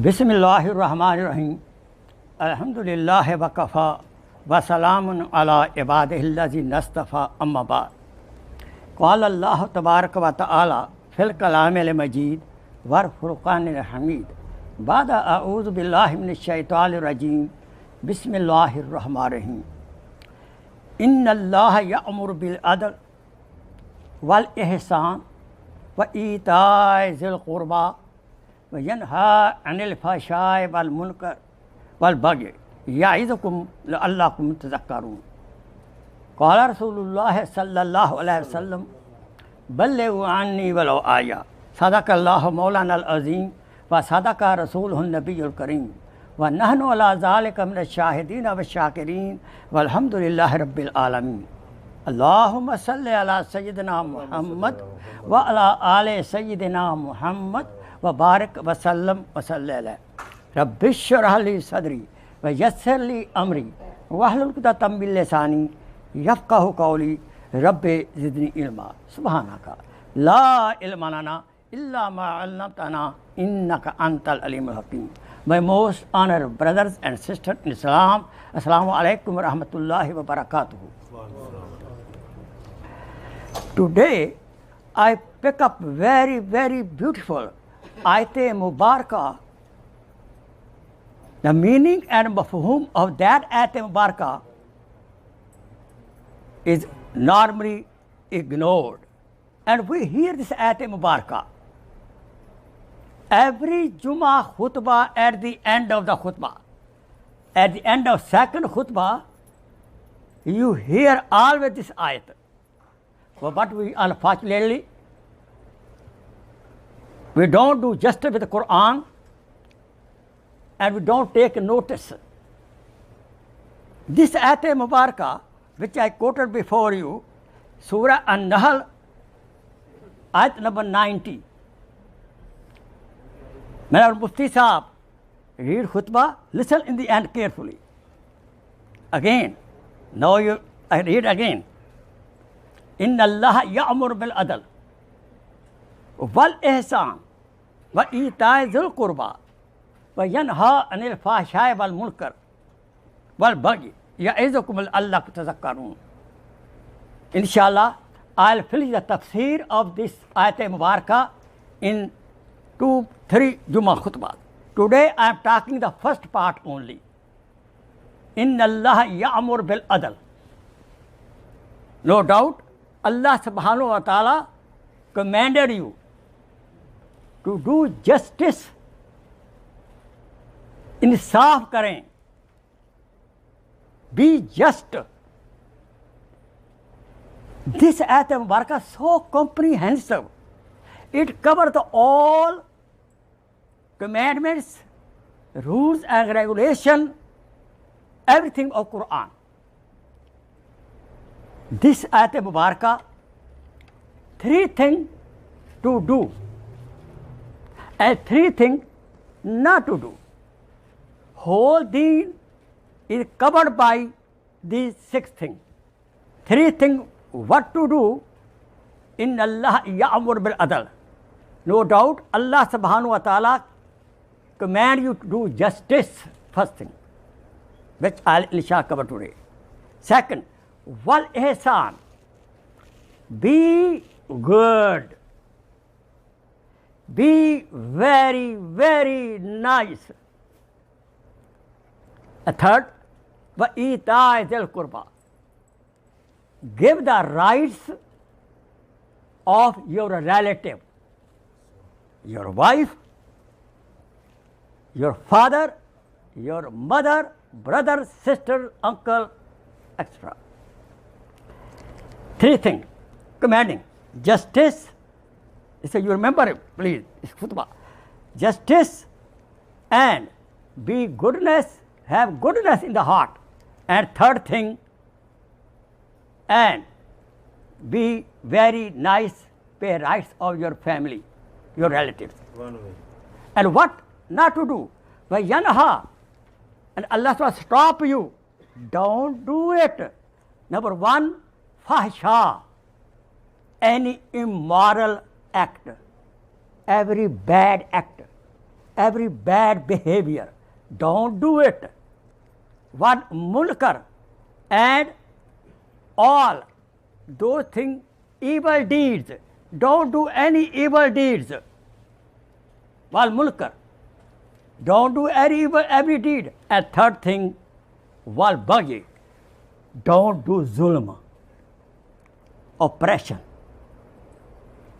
बिस्मिल्लाहिर्रहमानिर्रहीम अल्हम्दुलिल्लाहि वकफ़ा वसलामुन अला इबादिहिल्लज़ीना नस्तफ़ा अम्मा बाद। क़ाल अल्लाहु तबारक व तआला फ़िल कलामिल मजीद वर फ़ुरक़ानिल हमीद बाद अऊज़ु बिल्लाहि मिनश शैतानिर रजीम बिस्मिल्लाहिर्रहमानिर्रहीम इन्नल्लाह यअमुरु बिल अदल वल इहसान व ईताइ ज़िल क़ुरबा व यन्हा अनिल फ़हशाइ वल मुनकर वल बग़ी यइज़ुकुम लअल्लकुम तज़क्करून। क़ाल रसूलुल्लाह सल्लल्लाहु अलैहि वसल्लम बल्लिग़ू अन्नी वलौ आया सदक़ल्लाहु मौलानल अज़ीम व सदक़ रसूलुहुन नबियुल करीम व नहनु अला ज़ालिका मिनश शाहिदीन व शाकिरीन वल्हम्दुलिल्लाहि रब्बिल आलमीन। अल्लाहुम्मा सल्लि अला सय्यिदिना मुहम्मद व अला आले सय्यिदिना मुहम्मद व बारिक वसल्लम वसल्लम। रब्बि इश्रह ली सदरी व यस्सिर ली अमरी वहलुल उक़दतम मिन लिसानी यफ़क़हू क़ौली रब्बि ज़िदनी इल्मा। सुब्हानका ला इल्मा लना इल्ला मा अल्लमतना इन्नका अंतल अलीमुल हकीम। My most honored brothers and sisters in Islam, Assalamu alaikum wa rahmatullahi wa barakatuh. Today I pick up very beautiful Ayat-e Mubarakah. The meaning and mafhum of that Ayat-e Mubarakah is normally ignored, and we hear this Ayat-e Mubarakah every Jummah khutbah. At the end of the khutbah, at the end of second khutbah, you hear always this ayat. But we unfortunately we don't do justice with the Quran, and we don't take notice. This Ayat Mubarakah, which I quoted before you, Surah An-Nahl, ayat number 90. Madam Mufti Sahab, read khutbah, listen in the end carefully. Again, now I read again. Inna Allah ya'mur bil adl wal ihsan wa ita'i zil qurba wa yanha anil fahsha'i wal munkar wal baghi ya'izukum la'allakum tazakkarun. Inshallah, I'll finish the tafsir of this ayat mubarakah in 2-3 Jummah khutbah. Today I am talking the first part only. Inna Allah ya'mur bil adl. No doubt, Allah subhanahu wa ta'ala commanded you to do justice. Insaf karen. Be just. This ayat mubarakah is so comprehensive. It covers all commandments, rules and regulations, everything of Quran. This Ayat Mubarakah, 3 things to do and 3 things not to do. Whole deen is covered by these 6 things. 3 things what to do. Inna Allah ya'mur bil adl. No doubt, Allah subhanahu wa ta'ala command you to do justice, first thing, which I'll inshallah cover today. Second, wal ihsan. Be good. Be very nice. A third, wa ita'i zil qurba. Give the rights of your relative. Your wife, your father, your mother, brother, sister, uncle, etc. 3 things commanding justice. So you remember it, please. It's khutbah. Justice and be goodness, have goodness in the heart. And third thing, and be very nice, pay rights of your family, your relatives. And what not to do? Yanha, and Allah will stop you. Don't do it. Number 1, fahsha, any immoral act, every bad act, every bad behavior. Don't do it. Wal munkar, and all those things, evil deeds. Don't do any evil deeds. Wal munkar. Don't do every deed. And third thing, wal baghi. Don't do zulm, oppression.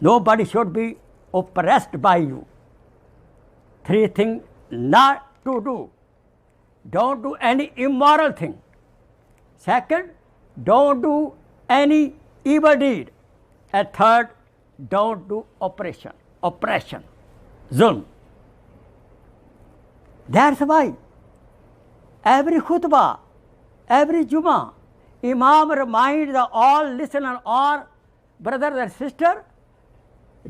Nobody should be oppressed by you. Three things not to do. Don't do any immoral thing. Second, don't do any evil deed. And third, don't do oppression, zulm. That's why every khutbah, every Jummah, Imam reminds the all listeners, all brothers and sisters,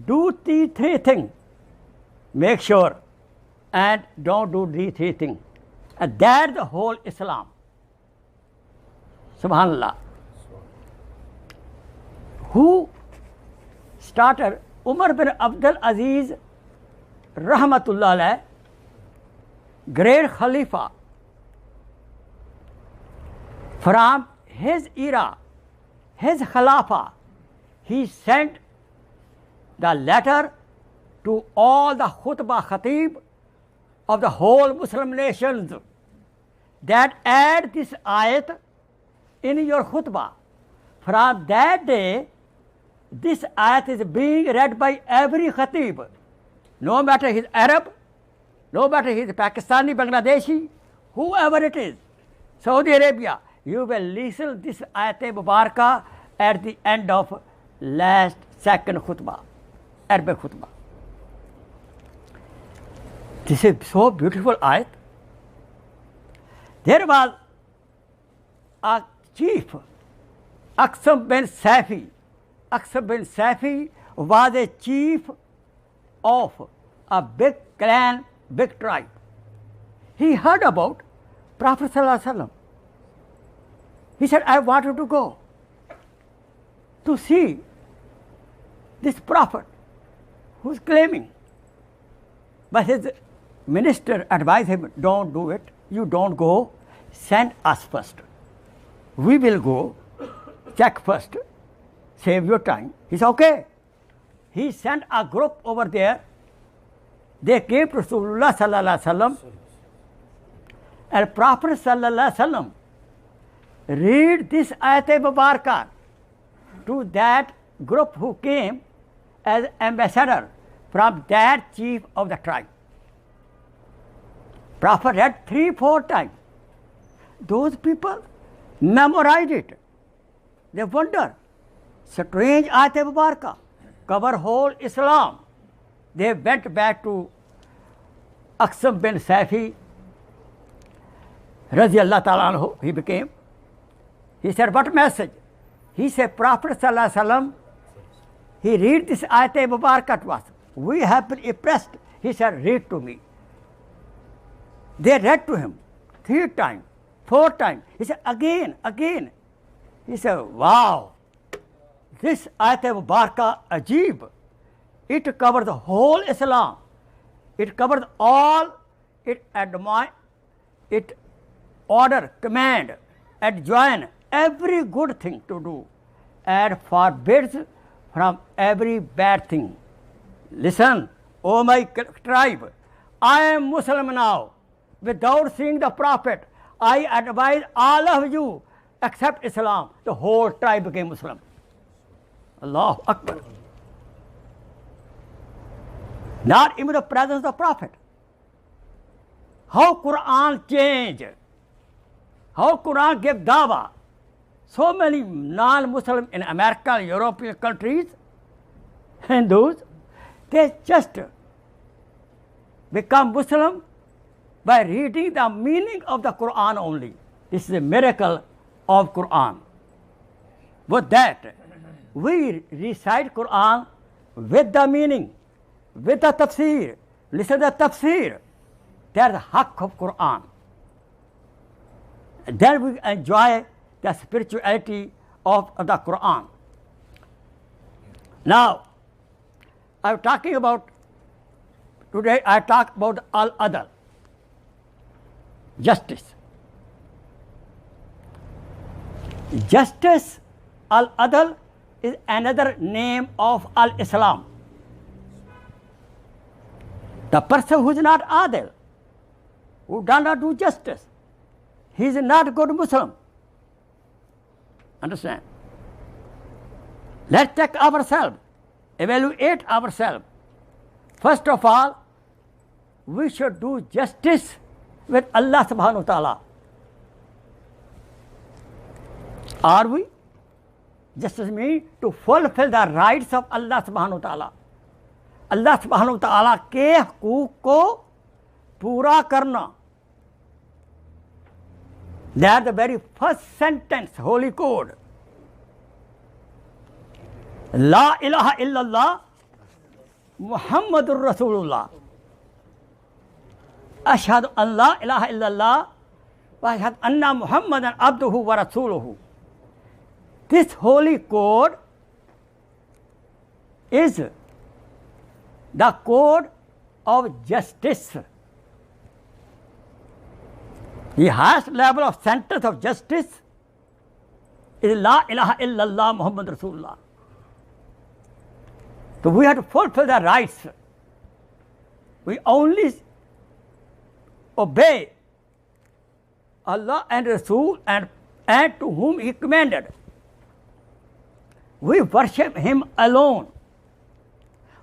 do these three things. Make sure and don't do these three things. And that's the whole Islam. Subhanallah. Who started? Umar bin Abdul Aziz, Rahmatullah alayh, great Khalifa. From his era, his Khalifa, he sent the letter to all the khutbah khatib of the whole Muslim nations that add this ayat in your khutbah. From that day, this ayat is being read by every khatib, no matter he is Arab, no matter he is Pakistani, Bangladeshi, whoever it is, Saudi Arabia, you will listen this ayat mubarakah at the end of last second khutbah, Arabic khutbah. This is so beautiful ayat. There was a chief, Aqsam bin Safi. Aqsam bin Safi was a chief of a big clan, big tribe. He heard about Prophet Sallallahu Alaihi Wasallam. He said, I wanted to go to see this prophet who's claiming. But his minister advised him, don't do it. You don't go. Send us first. We will go. Check first. Save your time. He said, okay. He sent a group over there. They came to Rasulullah Sallallahu Alaihi Wasallam. And Prophet Sallallahu Alaihi Wasallam read this ayat mubarakah to that group who came as ambassador from that chief of the tribe. Prophet read 3-4 times. Those people memorized it. They wonder. Strange ayat mubarakah, cover whole Islam. They went back to Aqsam bin Safi, Radiyallahu ta'ala anhu, he became. He said, what message? He said, Prophet Sallallahu Alaihi Wasallam, he read this ayat mubarakah to us. We have been impressed. He said, read to me. They read to him 3 times, 4 times. He said, again. He said, wow, this ayat mubarakah ajeeb. It covers the whole Islam. It covers all, it admire, it order, command, adjoin every good thing to do and forbids from every bad thing. Listen, O my tribe, I am Muslim now. Without seeing the Prophet, I advise all of you accept Islam. The whole tribe became Muslim. Allahu Akbar. Not even the presence of the Prophet. How Quran changed. How Quran gave dawah. So many non-Muslim in America, European countries, Hindus, they just become Muslim by reading the meaning of the Quran only. This is a miracle of Quran. With that, we recite Quran with the meaning, with the tafsir. Listen to the tafsir. That's the haqq of Quran. Then we enjoy the spirituality of the Quran. Now, I'm talking about Today I talk about al-adl, justice. Justice, al-adl, is another name of al-Islam. The person who is not adil, who does not do justice, he is not a good Muslim. Understand? Let's check ourselves, evaluate ourselves. First of all, we should do justice with Allah subhanahu wa ta'ala. Are we? Justice means to fulfill the rights of Allah subhanahu wa ta'ala. Allah subhanahu wa ta'ala के हकूक़ को पूरा करना. That's the very first sentence, Holy Code. La ilaha illallah Muhammadur Rasulullah. Ashhadu an la ilaha illallah wa ashhadu anna Muhammadan abduhu wa rasuluhu. This Holy Code is the code of justice. The highest level of sentence of justice is La ilaha illallah Muhammad Rasulullah. So we have to fulfill the rights. We only obey Allah and Rasul and to whom He commanded. We worship Him alone.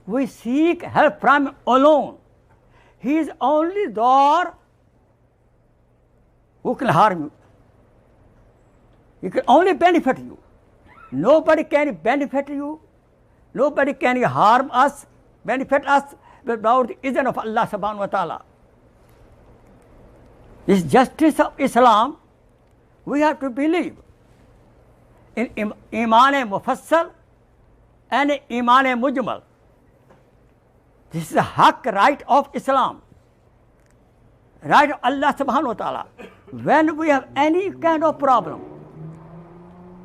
We seek help from Him alone. He is only the Lord who can harm you. He can only benefit you. Nobody can benefit you. Nobody can harm us, benefit us without the izn of Allah subhanahu wa ta'ala. This justice of Islam, we have to believe in Iman Mufassal and Iman Mujmal. This is the haq right of Islam, right of Allah subhanahu wa ta'ala. When we have any kind of problem,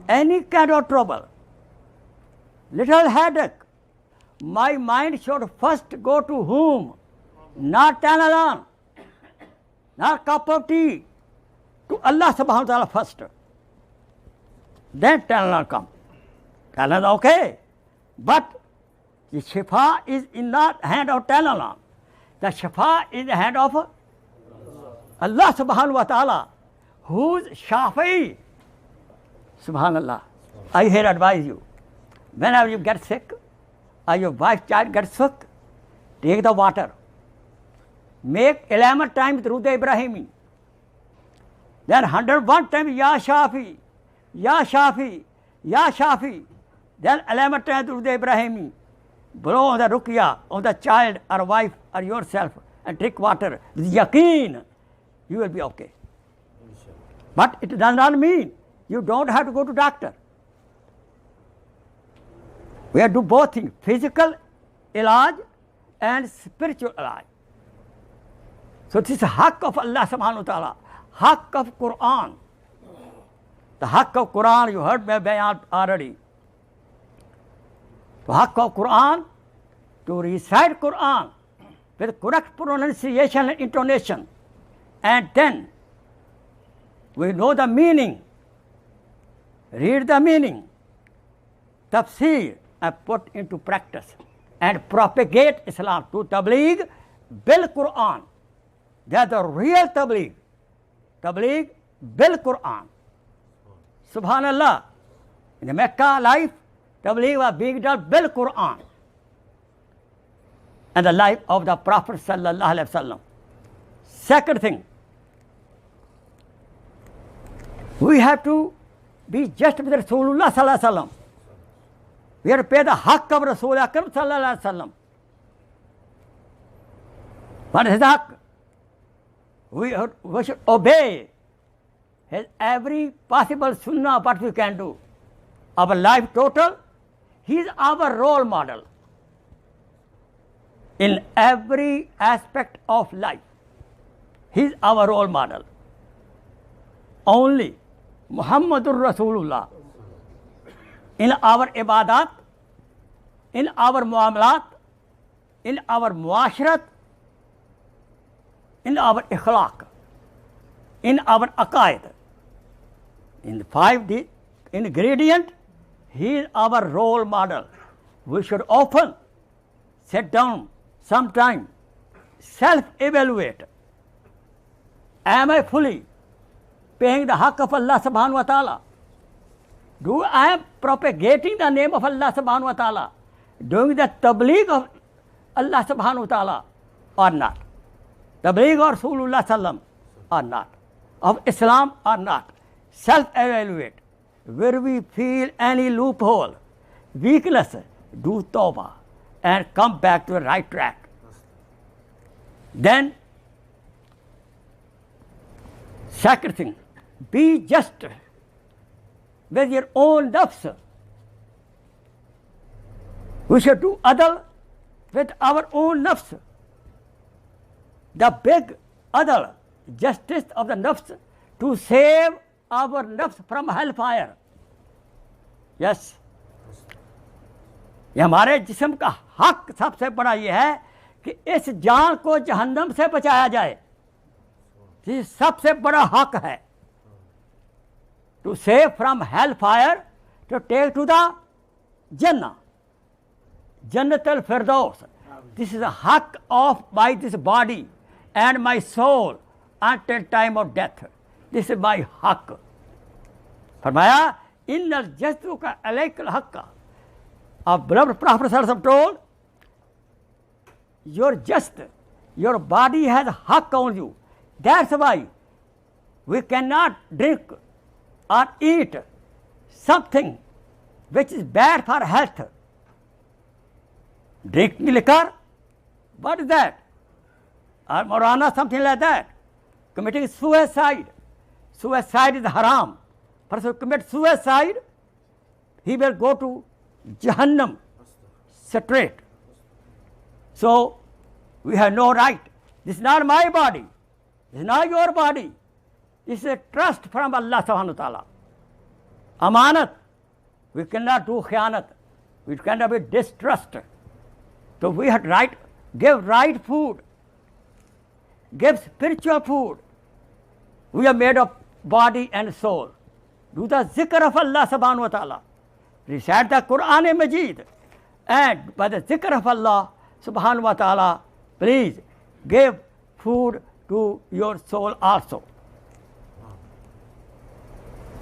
any kind of trouble, little headache, my mind should first go to whom? Not Tylenol, not cup of tea, to Allah subhanahu wa ta'ala first. Then Tylenol come. Tylenol okay, but the shifa is in the hand of Tylenol. The shifa is in the hand of Allah subhanahu wa ta'ala, who's Shafi. Subhanallah. I here advise you, whenever you get sick, or your wife child gets sick, take the water. Make 11 times Durud Ibrahimi. Then 101 times Ya Shafi, Ya Shafi, Ya Shafi. Then 11 times Durud Ibrahimi. Blow on the ruqya on the child or wife or yourself and drink water. With yaqeen, you will be okay. But it does not mean you don't have to go to doctor. We have to do both things, physical ilaj and spiritual ilaj. So this is the haqq of Allah subhanahu wa ta'ala, haqq of Quran. The haqq of Quran, you heard my bayan already. The haqq of Quran, to recite Quran with correct pronunciation and intonation, and then we know the meaning, read the meaning, tafsir, and put into practice, and propagate Islam to tabligh bil Quran. That's the real tabligh. Tabligh bil Quran. Subhanallah. In the Mecca life, tabligh was being done bil Quran. And the life of the Prophet sallallahu alaihi wasallam. Second thing, we have to be just with Rasulullah sallallahu alaihi wasallam. We have to pay the haqq of Rasul Akram sallallahu alaihi wasallam. What is the haqq? We should obey his every possible sunnah what we can do. Our life total, he is our role model in every aspect of life. He is our role model. Only Muhammadur Rasulullah. In our ibadat, in our muamalat, in our muasharat, in our akhlaq, in our aqaid. In the 5 ingredient, he is our role model. We should often sit down sometime, self-evaluate. Am I fully paying the haqq of Allah subhanahu wa ta'ala? Do I am propagating the name of Allah subhanahu wa ta'ala, doing the tabligh of Allah subhanahu wa ta'ala or not? Tabligh of Rasulullah sallam or not? Of Islam or not? Self-evaluate. Where we feel any loophole, weakness, do tawbah and come back to the right track. Then, second thing, be just with your own nafs. We should do adl with our own nafs. The big adl, justice of the nafs, to save our nafs from hellfire. Yes. ये हमारे जिस्म का हक सबसे बड़ा ये है कि इस जान को जहन्नम से बचाया जाए। ये सबसे बड़ा हक है। To save from hellfire, to take to the Jannah, Jannat al-Firdaus. This is a hak of my this body and my soul until time of death. This is my hak. फरमाया innal jazduka alaykal haqqa. Our beloved Prophet ﷺ told, you're just, your body has haq on you. That's why we cannot drink or eat something which is bad for health. Drinking liquor, what is that? Or morana, something like that. Committing suicide. Suicide is haram. Person who commits suicide, he will go to Jahannam straight. So, we have no right. This is not my body. This is not your body. This is a trust from Allah subhanahu wa ta'ala. Amanat. We cannot do khianat. We cannot be distrust. So we have right, give right food. Give spiritual food. We are made of body and soul. Do the zikr of Allah subhanahu wa ta'ala. Recite the Quran Majid. And by the zikr of Allah subhanahu wa ta'ala, please give food to your soul also.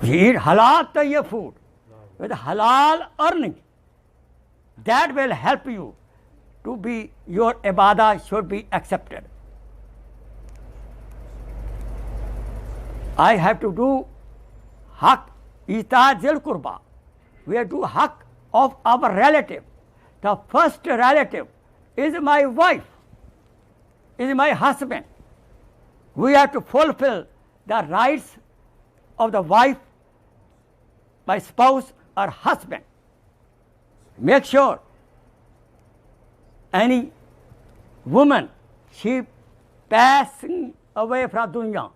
Eat halal tayyib food with halal earning. That will help you to be, your ibadah should be accepted. I have to do haq ita zil qurba. We have to do haq of our relative. The first relative is my wife, is my husband. We have to fulfill the rights of the wife, my spouse or husband. Make sure any woman, she passing away from dunya,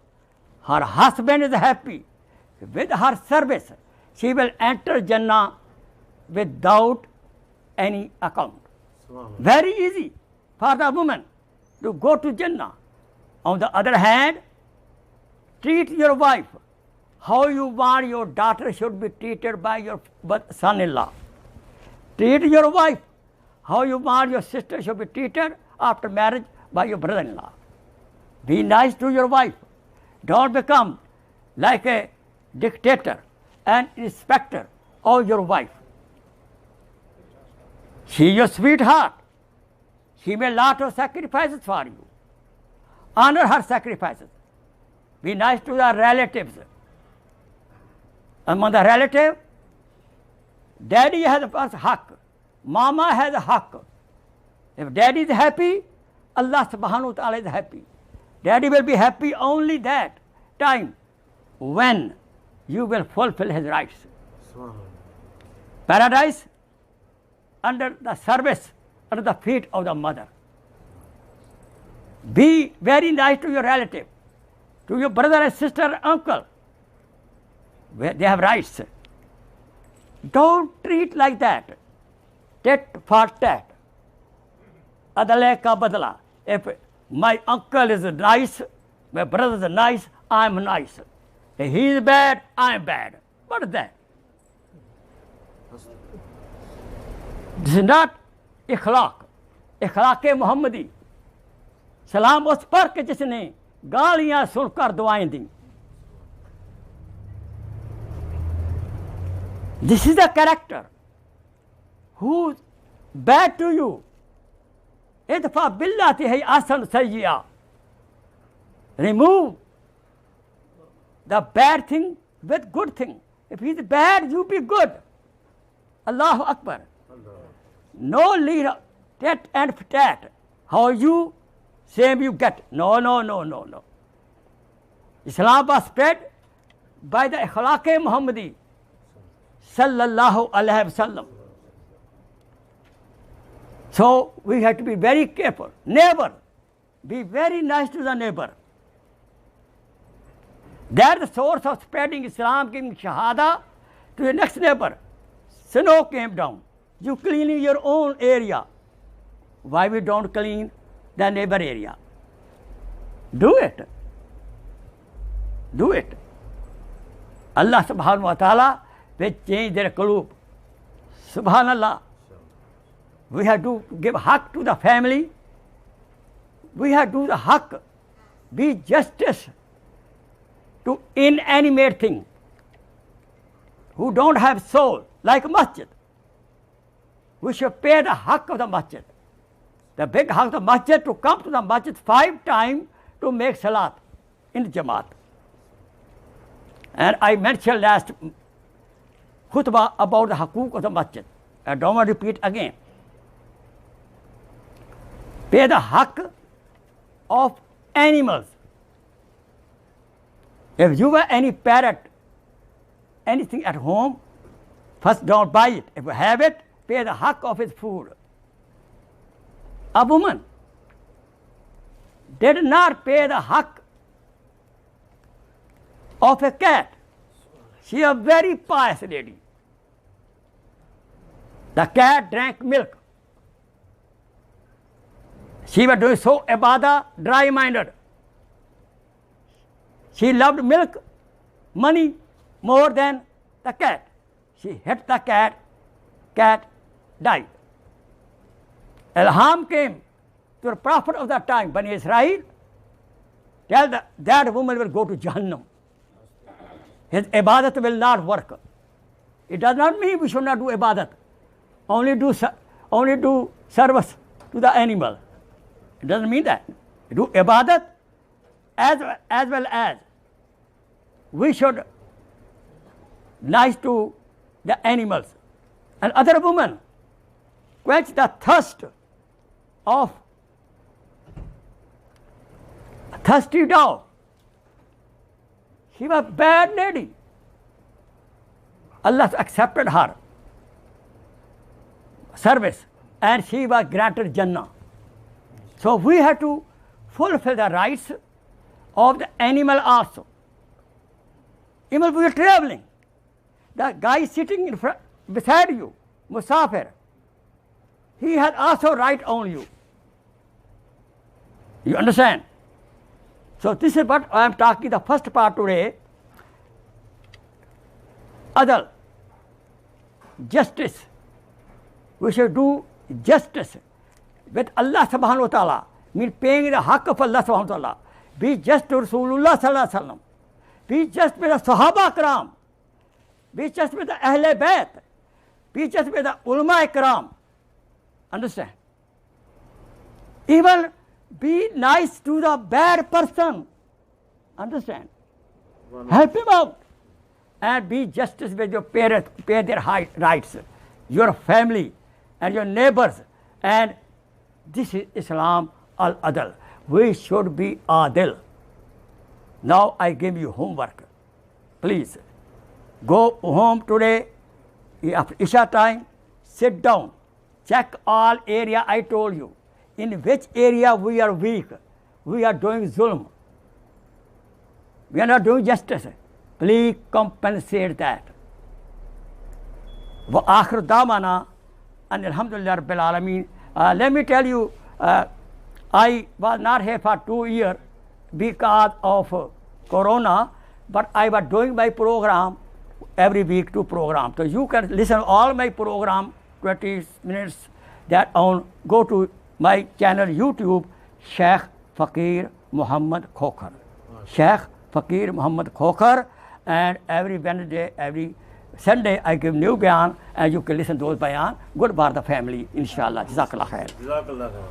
her husband is happy with her service, she will enter Jannah without any account. Very easy for the woman to go to Jannah. On the other hand, treat your wife how you want your daughter should be treated by your son-in-law. Treat your wife how you want your sister should be treated after marriage by your brother-in-law. Be nice to your wife. Don't become like a dictator and inspector of your wife. She is your sweetheart. She made a lot of sacrifices for you. Honor her sacrifices. Be nice to the relatives. Among the relative, daddy has a haq. Mama has a haq. If daddy is happy, Allah subhanahu wa ta'ala is happy. Daddy will be happy only that time when you will fulfill his rights. Paradise under the service, under the feet of the mother. Be very nice to your relative, to your brother and sister and uncle. They have rights. Don't treat like that. Tit for tat. Adale ka badla. If My uncle is nice, my brother is nice, I'm nice. If he is bad, I'm bad. What is that? This is not इखलाक. इखलाक मोहम्मदी. सलाम उस पर के जिसने गालियां सुनकर दुआएं दी. This is the character who's bad to you. इदफा बिल्लाति है आसन सय्या. Remove the bad thing with good thing. If he's bad, you be good. Allahu Akbar. No leader, tat and tat. How you, same you get. No, no, no, no, no. Islam was spread by the Ikhlaq-e Muhammadi sallallahu alaihi wasallam. So we have to be very careful. Neighbor, be very nice to the neighbor. That's the source of spreading Islam, giving Shahada to the next neighbor. Snow came down. You cleaning your own area. Why we don't clean the neighbor area? Do it. Do it. Allah subhanahu wa ta'ala will change their qulub. Subhanallah. We have to give haqq to the family. We have to do the haqq. Be justice to inanimate thing who don't have soul, like masjid. We should pay the haqq of the masjid. The big haqq of the masjid to come to the masjid 5 times to make salat in Jamaat. And I mentioned last khutbah about the haqooq of the masjid. I don't want to repeat again. Pay the haqq of animals. If you have any parrot, anything at home, first don't buy it. If you have it, pay the haqq of his food. A woman did not pay the haqq of a cat. She is a very pious lady. The cat drank milk. She was doing so ibadah, dry-minded. She loved milk, money more than the cat. She hit the cat, cat died. Ilham came to the prophet of that time, Bani Israel, tell that woman will go to Jahannam. His ibadat will not work. It does not mean we should not do ibadat. Only do service to the animal. It doesn't mean that. Do ibadat as well as we should nice to the animals. And other woman quench the thirst of a thirsty dog. She was a bad lady. Allah accepted her service and she was granted Jannah. So we have to fulfill the rights of the animal also. Even if we are traveling, the guy sitting in front, beside you, Musafir, he has also right on you. You understand? So this is what I am talking the first part today. Adal, justice. We should do justice with Allah subhanahu wa ta'ala, mean paying the haqq of Allah subhanahu wa ta'ala. Be just to Rasulullah sallallahu alaihi wasallam. Be just with the Sahaba Karam. Be just with the Ahle Bayt. Be just with the Ulama Karam. Understand? Even be nice to the bad person. Understand? Help him out. And be justice with your parents, pay their rights, your family and your neighbors. And this is Islam al-Adl. We should be Adil. Now I give you homework. Please go home today after Isha time, sit down, check all area I told you. In which area we are weak, we are doing zulm, we are not doing justice. Please compensate that. Wa akhir damana and alhamdulillah rabbil alameen. Let me tell you I was not here for 2 years because of Corona, but I was doing my program every week, 2 program. So you can listen all my program 20 minutes that on go to my channel YouTube Sheikh Fakir Muhammad Khokhar. Sheikh Fakir Muhammad Khokhar, and every Wednesday, every Sunday I give new bayan and you can listen to those bayan. Good for the family, inshallah. Jazakallah khair. Jazakallah khair.